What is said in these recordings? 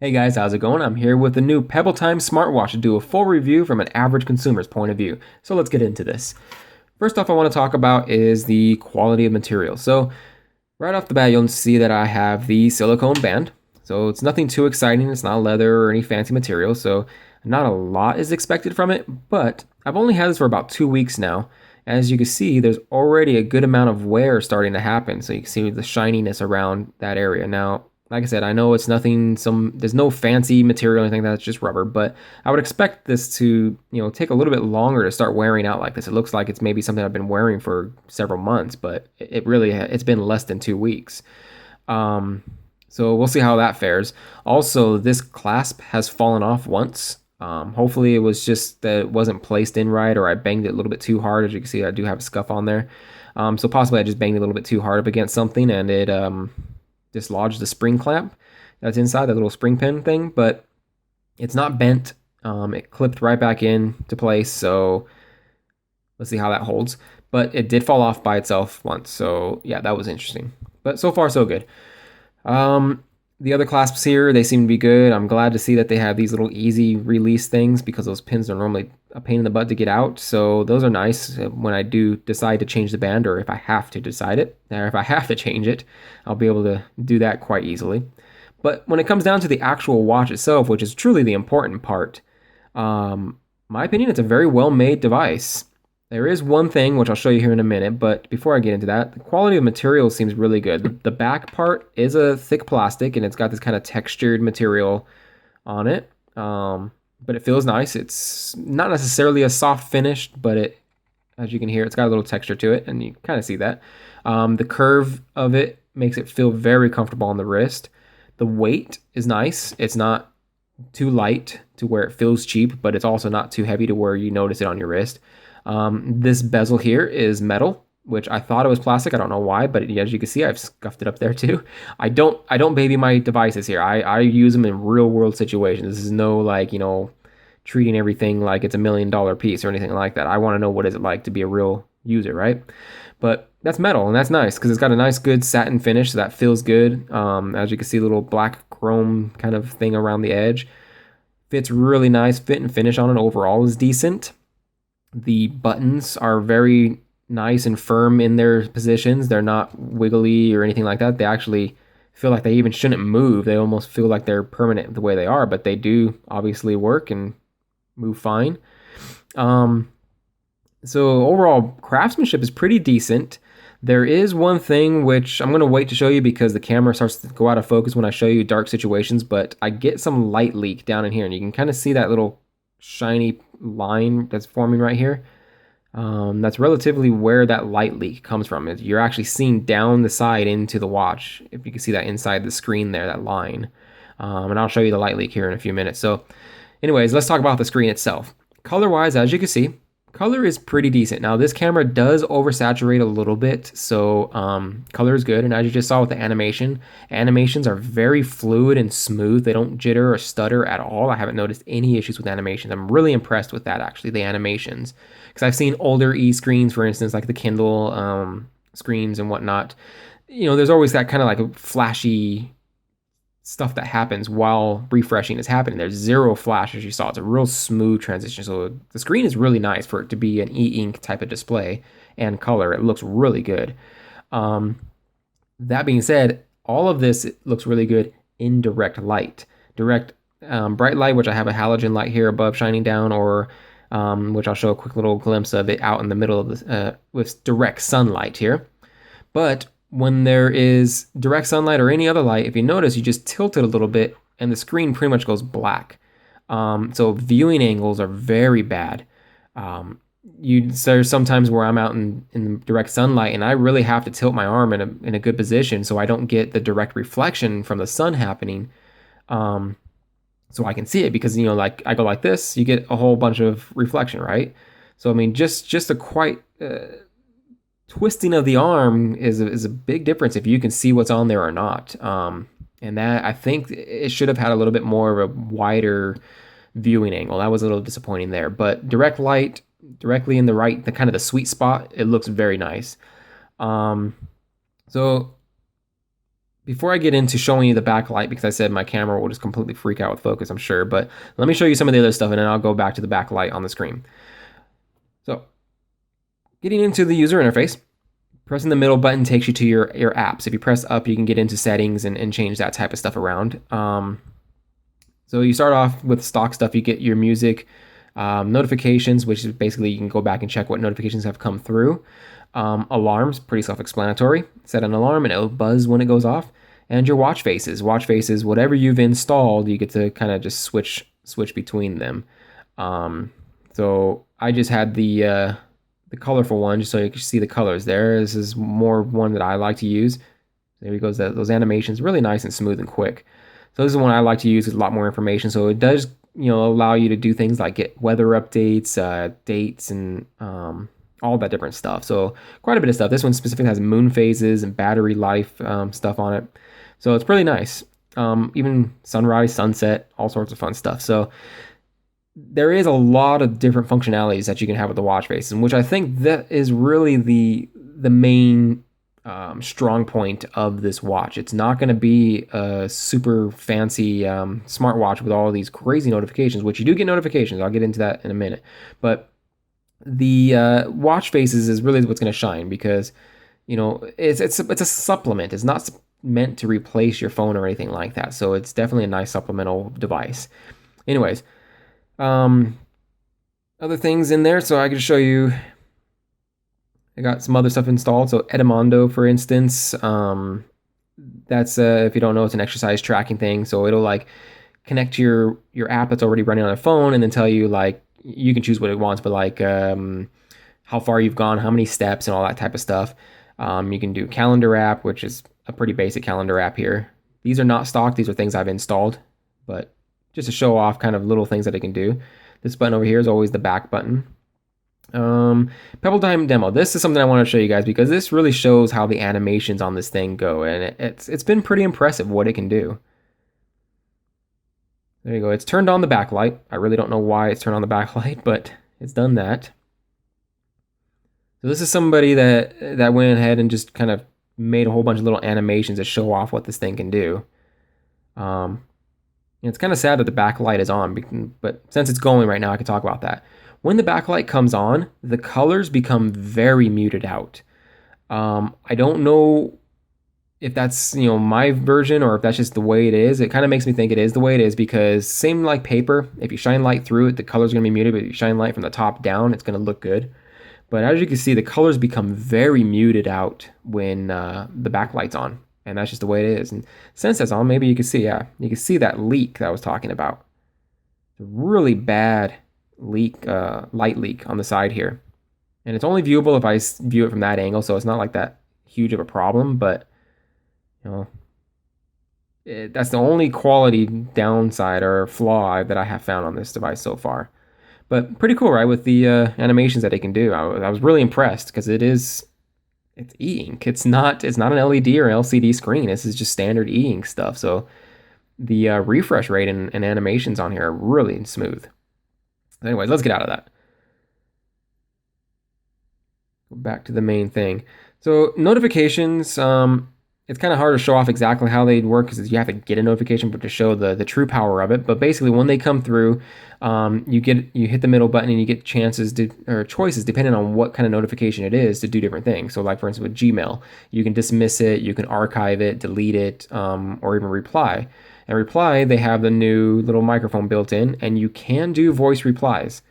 Hey guys, how's it going? I'm here with the new Pebble Time smartwatch to do a full review from an average consumer's point of view. So let's get into this. First off, I want to talk about is the quality of material. So right off the bat, you'll see that I have the silicone band. So it's nothing too exciting. It's not leather or any fancy material. So not a lot is expected from it, but I've only had this for about 2 weeks now. As you can see, there's already a good amount of wear starting to happen. So you can see the shininess around that area. Now, like I said, I know it's nothing, there's no fancy material or anything, that's just rubber, but I would expect this to, take a little bit longer to start wearing out like this. It looks like it's maybe something I've been wearing for several months, but it's been less than 2 weeks. Um, so we'll see how that fares. Also, this clasp has fallen off once. Hopefully it was just that it wasn't placed in right, or I banged it a little bit too hard. As you can see, I do have a scuff on there. So possibly I just banged it a little bit too hard up against something and it dislodged the spring clamp that's inside, that little spring pin thing, but it's not bent. It clipped right back in to place, so let's see how that holds. But it did fall off by itself once, so yeah, that was interesting. But so far, so good. Um, the other clasps here, they seem to be good. I'm glad to see that they have these little easy release things because those pins are normally a pain in the butt to get out. So those are nice when I do decide to change the band, or if I have to decide it, or if I have to change it, I'll be able to do that quite easily. But when it comes down to the actual watch itself, which is truly the important part, my opinion, it's a very well made device. There is one thing which I'll show you here in a minute, but before I get into that, the quality of material seems really good. The back part is a thick plastic and it's got this kind of textured material on it. But it feels nice. It's not necessarily a soft finish, but as you can hear, it's got a little texture to it, and you kind of see that. The curve of it makes it feel very comfortable on the wrist. The weight is nice. It's not too light to where it feels cheap, but it's also not too heavy to where you notice it on your wrist. This bezel here is metal, which I thought it was plastic. I don't know why, but as you can see, I've scuffed it up there too. I don't baby my devices here. I use them in real world situations. This is no like, treating everything like it's $1 million piece or anything like that. I want to know what is it like to be a real user, right? But that's metal and that's nice because it's got a nice good satin finish, so that feels good. As you can see, little black chrome kind of thing around the edge. Fits really nice. Fit and finish on it overall is decent. The buttons are very nice and firm in their positions. They're not wiggly or anything like that. They actually feel like they even shouldn't move. They almost feel like they're permanent the way they are, but they do obviously work and move fine. Um, so overall craftsmanship is pretty decent. There is one thing which I'm going to wait to show you because the camera starts to go out of focus when I show you dark situations, but I get some light leak down in here and you can kind of see that little shiny line that's forming right here. That's relatively where that light leak comes from. You're actually seeing down the side into the watch. If you can see that inside the screen there, that line. And I'll show you the light leak here in a few minutes. So anyways, let's talk about the screen itself. Color-wise, as you can see, color is pretty decent. Now, this camera does oversaturate a little bit, so color is good. And as you just saw with the animations are very fluid and smooth. They don't jitter or stutter at all. I haven't noticed any issues with animations. I'm really impressed with that, actually, the animations. Because I've seen older e-screens, for instance, like the Kindle screens and whatnot. There's always that kind of like a flashy stuff that happens while refreshing is happening. There's zero flash, as you saw. It's a real smooth transition. So the screen is really nice for it to be an e-ink type of display and color. It looks really good. That being said, all of this looks really good in direct light. Direct bright light, which I have a halogen light here above shining down, or which I'll show a quick little glimpse of it out in the middle of the with direct sunlight here. But when there is direct sunlight or any other light, if you notice, you just tilt it a little bit and the screen pretty much goes black. So viewing angles are very bad. There's sometimes where I'm out in direct sunlight and I really have to tilt my arm in a good position so I don't get the direct reflection from the sun happening. So I can see it because, like I go like this, you get a whole bunch of reflection, right? So, I mean, just a quite twisting of the arm is a big difference if you can see what's on there or not. And that, I think it should have had a little bit more of a wider viewing angle. That was a little disappointing there, but direct light directly in the kind of the sweet spot, it looks very nice. So before I get into showing you the backlight, because I said my camera will just completely freak out with focus, I'm sure, but let me show you some of the other stuff and then I'll go back to the backlight on the screen. So getting into the user interface, pressing the middle button takes you to your apps. If you press up, you can get into settings and change that type of stuff around. So you start off with stock stuff. You get your music, notifications, which is basically you can go back and check what notifications have come through. Alarms, pretty self-explanatory. Set an alarm and it'll buzz when it goes off. And your watch faces. Watch faces, whatever you've installed, you get to kind of just switch between them. So I just had the colorful one just so you can see the colors there. This is more one that I like to use. There he goes. Those animations, really nice and smooth and quick. So this is one I like to use with a lot more information. So it does, allow you to do things like get weather updates, dates, and all that different stuff. So quite a bit of stuff. This one specifically has moon phases and battery life stuff on it. So it's really nice. Even sunrise, sunset, all sorts of fun stuff. So there is a lot of different functionalities that you can have with the watch face, and which I think that is really the main strong point of this watch. It's not going to be a super fancy smartwatch with all of these crazy notifications, which you do get notifications. I'll get into that in a minute. But the watch faces is really what's going to shine because, it's a supplement. It's not meant to replace your phone or anything like that. So it's definitely a nice supplemental device. Anyways, other things in there. So I can show you. I got some other stuff installed. So Edmondo, for instance, that's if you don't know, it's an exercise tracking thing. So it'll like connect to your app that's already running on a phone, and then tell you like you can choose what it wants, but like how far you've gone, how many steps, and all that type of stuff. You can do calendar app, which is a pretty basic calendar app here. These are not stock. These are things I've installed, but just to show off kind of little things that it can do. This button over here is always the back button. Pebble Tim demo. This is something I want to show you guys because this really shows how the animations on this thing go, and it's been pretty impressive what it can do. There you go. It's turned on the backlight. I really don't know why it's turned on the backlight, but it's done that. So this is somebody that went ahead and just kind of made a whole bunch of little animations to show off what this thing can do. It's kind of sad that the backlight is on, but since it's going right now, I can talk about that. When the backlight comes on, the colors become very muted out. I don't know if that's my version or if that's just the way it is. It kind of makes me think it is the way it is because same like paper, if you shine light through it, the color's going to be muted, but if you shine light from the top down, it's going to look good. But as you can see, the colors become very muted out when the backlight's on. And that's just the way it is. And since that's on, maybe you can see, you can see that leak that I was talking about. It's a really bad leak, light leak on the side here. And it's only viewable if I view it from that angle, so it's not like that huge of a problem, but that's the only quality downside or flaw that I have found on this device so far. But pretty cool, right? With the animations that it can do, I was really impressed because it's e-ink. It's not an LED or LCD screen. This is just standard e-ink stuff. So the refresh rate and animations on here are really smooth. Anyways, let's get out of that. Go back to the main thing. So notifications, it's kind of hard to show off exactly how they work because you have to get a notification but to show the true power of it. But basically, when they come through, you hit the middle button and you get choices depending on what kind of notification it is to do different things. So like for instance with Gmail, you can dismiss it, you can archive it, delete it, or even reply. And reply, they have the new little microphone built in, and you can do voice replies.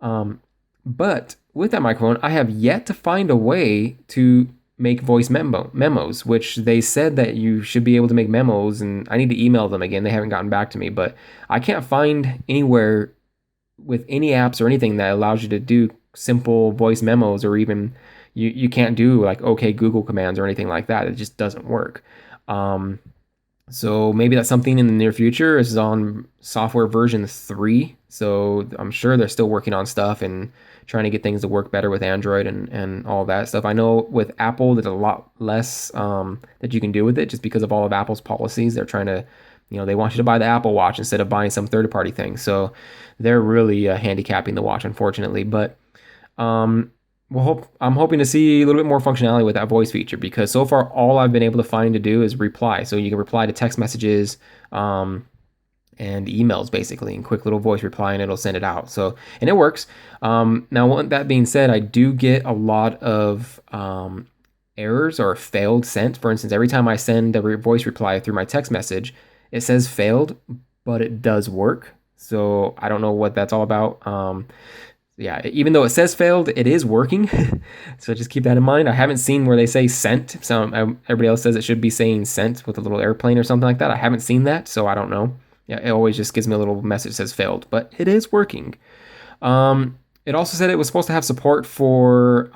But with that microphone, I have yet to find a way to make voice memos, which they said that you should be able to make memos, and I need to email them again. They haven't gotten back to me, but I can't find anywhere with any apps or anything that allows you to do simple voice memos, or even you can't do like OK Google commands or anything like that. It just doesn't work. So maybe that's something in the near future. This is on software version 3, so I'm sure they're still working on stuff and trying to get things to work better with Android and all that stuff. I know with Apple, there's a lot less that you can do with it just because of all of Apple's policies. They're trying to, they want you to buy the Apple Watch instead of buying some third-party thing. So they're really handicapping the watch, unfortunately. But I'm hoping to see a little bit more functionality with that voice feature, because so far all I've been able to find to do is reply. So you can reply to text messages, and emails basically, in quick little voice reply, and it'll send it out. So, and it works. Now, that being said, I do get a lot of errors or failed sent. For instance, every time I send a voice reply through my text message, it says failed, but it does work. So I don't know what that's all about. Yeah, even though it says failed, it is working. So just keep that in mind. I haven't seen where they say sent. So everybody else says it should be saying sent with a little airplane or something like that. I haven't seen that, so I don't know. Yeah, it always just gives me a little message that says failed, but it is working. It also said it was supposed to have support for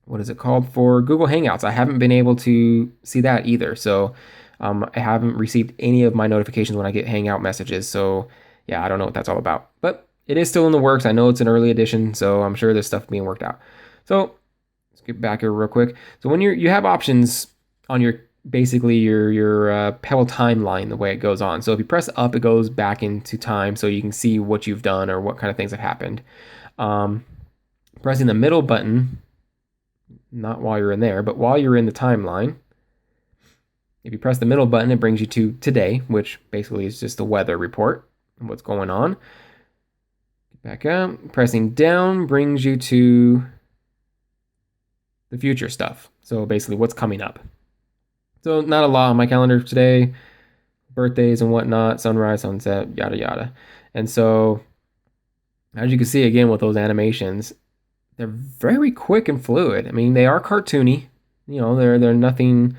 what is it called, for Google Hangouts. I haven't been able to see that either. So I haven't received any of my notifications when I get Hangout messages. So yeah, I don't know what that's all about, but it is still in the works. I know it's an early edition, so I'm sure there's stuff being worked out. So let's get back here real quick. So when you have options on your basically your Pebble timeline, the way it goes on. So if you press up, it goes back into time, so you can see what you've done or what kind of things have happened. Pressing the middle button, not while you're in there, but while you're in the timeline. If you press the middle button, it brings you to today, which basically is just the weather report and what's going on. Back up. Pressing down brings you to the future stuff. So basically what's coming up. So not a lot on my calendar today. Birthdays and whatnot, sunrise, sunset, yada yada. And so as you can see again with those animations, they're very quick and fluid. I mean, they are cartoony. You know, they're nothing,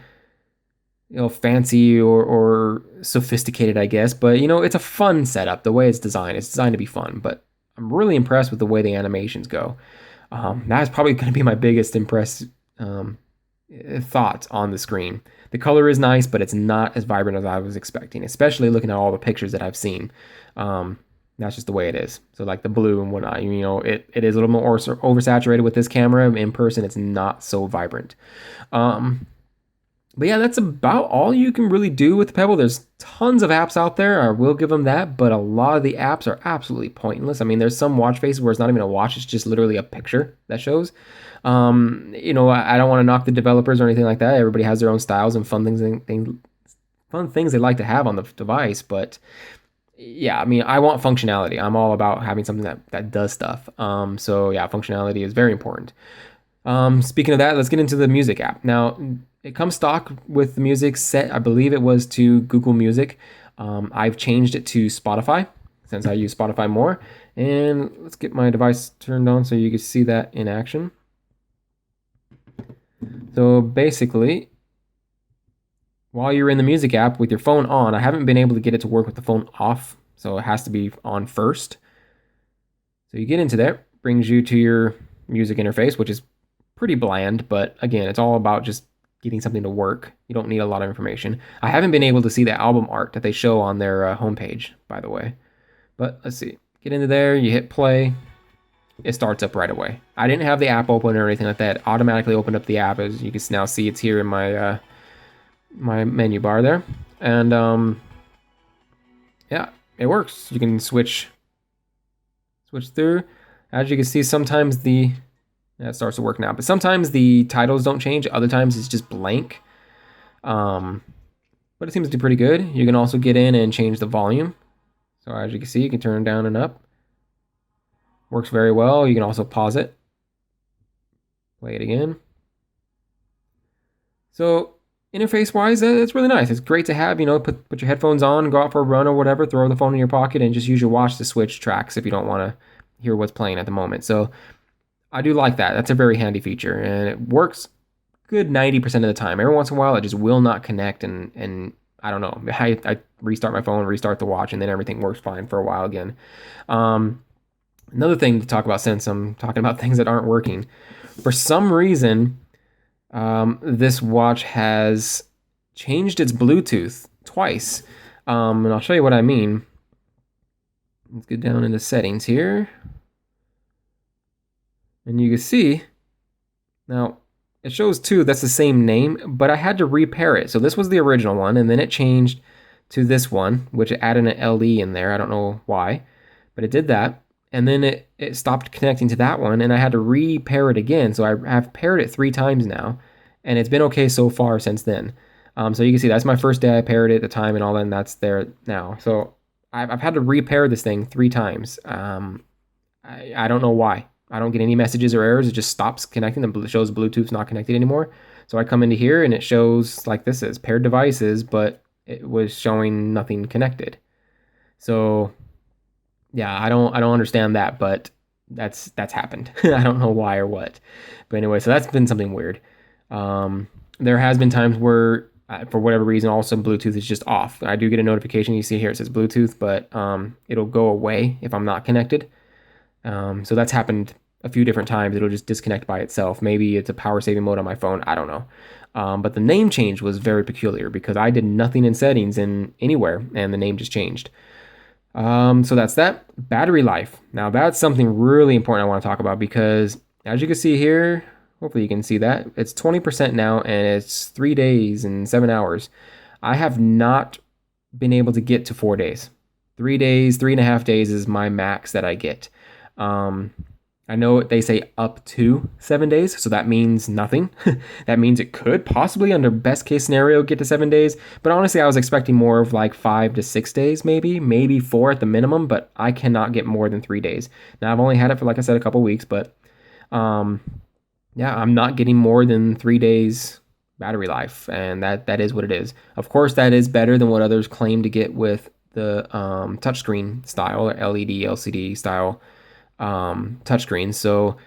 you know, fancy or sophisticated, I guess. But you know, it's a fun setup. The way it's designed to be fun. But I'm really impressed with the way the animations go. That's probably going to be my biggest thought on the screen. The color is nice, but it's not as vibrant as I was expecting, especially looking at all the pictures that I've seen. That's just the way it is. So like the blue and whatnot, you know, it is a little more oversaturated with this camera. In person, it's not so vibrant. But yeah, that's about all you can really do with Pebble. There's tons of apps out there, I will give them that, but a lot of the apps are absolutely pointless. I mean, there's some watch faces where it's not even a watch, it's just literally a picture that shows. You know, I don't want to knock the developers or anything like that. Everybody has their own styles and fun things they like to have on the device, but yeah, I mean, I want functionality. I'm all about having something that does stuff. So yeah, functionality is very important. Speaking of that, let's get into the music app. Now, it comes stock with the music set. I believe it was to Google Music. I've changed it to Spotify since I use Spotify more. And let's get my device turned on so you can see that in action. So basically, while you're in the music app with your phone on, I haven't been able to get it to work with the phone off. So it has to be on first. So you get into there, brings you to your music interface, which is pretty bland, but again, it's all about just getting something to work. You don't need a lot of information. I haven't been able to see the album art that they show on their homepage, by the way. But let's see. Get into there, you hit play. It starts up right away. I didn't have the app open or anything like that. It automatically opened up the app. As you can now see, it's here in my my menu bar there. And yeah, it works. You can switch through. As you can see, sometimes it starts to work now, but sometimes the titles don't change. Other times it's just blank. But it seems to be pretty good. You can also get in and change the volume. So as you can see, you can turn it down and up. Works very well. You can also pause it. Play it again. So interface wise, it's really nice. It's great to have, you know, put your headphones on, go out for a run or whatever, throw the phone in your pocket and just use your watch to switch tracks if you don't want to hear what's playing at the moment. So I do like that. That's a very handy feature, and it works good 90% of the time. Every once in a while, it just will not connect, and I don't know. I restart my phone, restart the watch, and then everything works fine for a while again. Another thing to talk about, since I'm talking about things that aren't working, for some reason, this watch has changed its Bluetooth twice, and I'll show you what I mean. Let's get down into settings here. And you can see, now it shows two, that's the same name, but I had to repair it. So this was the original one, and then it changed to this one, which added an LE in there. I don't know why, but it did that. and then it stopped connecting to that one, and I had to re-pair it again. So I've paired it 3 times now, and it's been okay so far since then. So you can see that's my first day I paired it at the time and all that, and that's there now. So I've had to repair this thing 3 times. I don't know why. I don't get any messages or errors. It just stops connecting. It shows Bluetooth's not connected anymore. So I come into here and it shows like this is paired devices, but it was showing nothing connected. So yeah, I don't understand that, but that's happened. I don't know why or what. But anyway, so that's been something weird. There has been times where for whatever reason, all of a sudden Bluetooth is just off. I do get a notification. You see here it says Bluetooth, but it'll go away if I'm not connected. So that's happened a few different times. It'll just disconnect by itself. Maybe it's a power saving mode on my phone. I don't know. But the name change was very peculiar because I did nothing in settings in anywhere and the name just changed. So that's that. Battery life. Now that's something really important I want to talk about because as you can see here, hopefully you can see that, it's 20% now and it's 3 days and 7 hours. I have not been able to get to 4 days. 3 days, 3.5 days is my max that I get. I know they say up to 7 days, so that means nothing. That means it could possibly, under best case scenario, get to 7 days. But honestly, I was expecting more of like 5 to 6 days, maybe 4 at the minimum. But I cannot get more than 3 days. Now I've only had it for, like I said, a couple weeks, but yeah, I'm not getting more than 3 days battery life, and that is what it is. Of course, that is better than what others claim to get with the touchscreen style or LED, LCD style touchscreen. So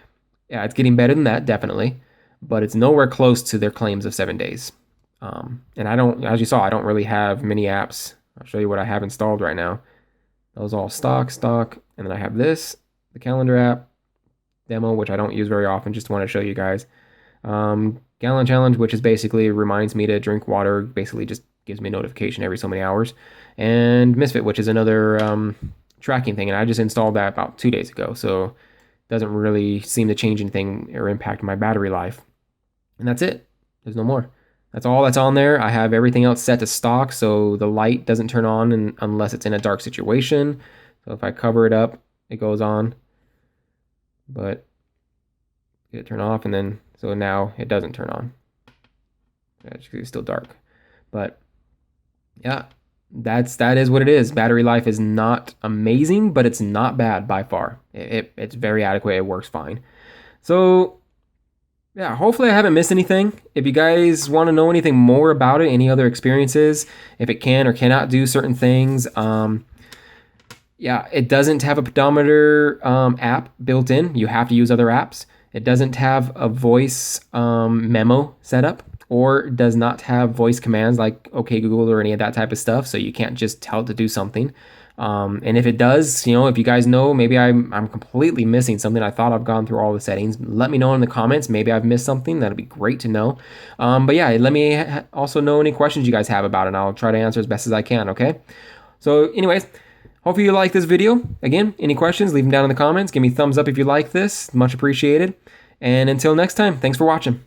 yeah, it's getting better than that, definitely, but it's nowhere close to their claims of 7 days. And I don't, as you saw, I don't really have many apps. I'll show you what I have installed right now. Those all stock, and then I have this, the calendar app, demo, which I don't use very often, just want to show you guys. Gallon challenge, which is basically reminds me to drink water, basically just gives me a notification every so many hours. And Misfit, which is another tracking thing, and I just installed that about 2 days ago, so it doesn't really seem to change anything or impact my battery life. And that's it. There's no more. That's all that's on there. I have everything else set to stock, so the light doesn't turn on unless it's in a dark situation. So if I cover it up, it goes on. But it turn off, and then so now it doesn't turn on. It's still dark. But yeah, that is what it is. Battery life is not amazing, but it's not bad by far. It's very adequate. It works fine. So yeah, hopefully I haven't missed anything. If you guys want to know anything more about it, any other experiences, if it can or cannot do certain things, yeah, it doesn't have a pedometer app built in. You have to use other apps. It doesn't have a voice memo setup, or does not have voice commands like OK Google or any of that type of stuff. So you can't just tell it to do something. And if it does, if you guys know, maybe I'm completely missing something. I thought I've gone through all the settings. Let me know in the comments. Maybe I've missed something. That'd be great to know. But yeah, let me also know any questions you guys have about it, and I'll try to answer as best as I can. Okay. So anyways, hopefully you like this video. Again, any questions, leave them down in the comments. Give me a thumbs up if you like this. Much appreciated. And until next time, thanks for watching.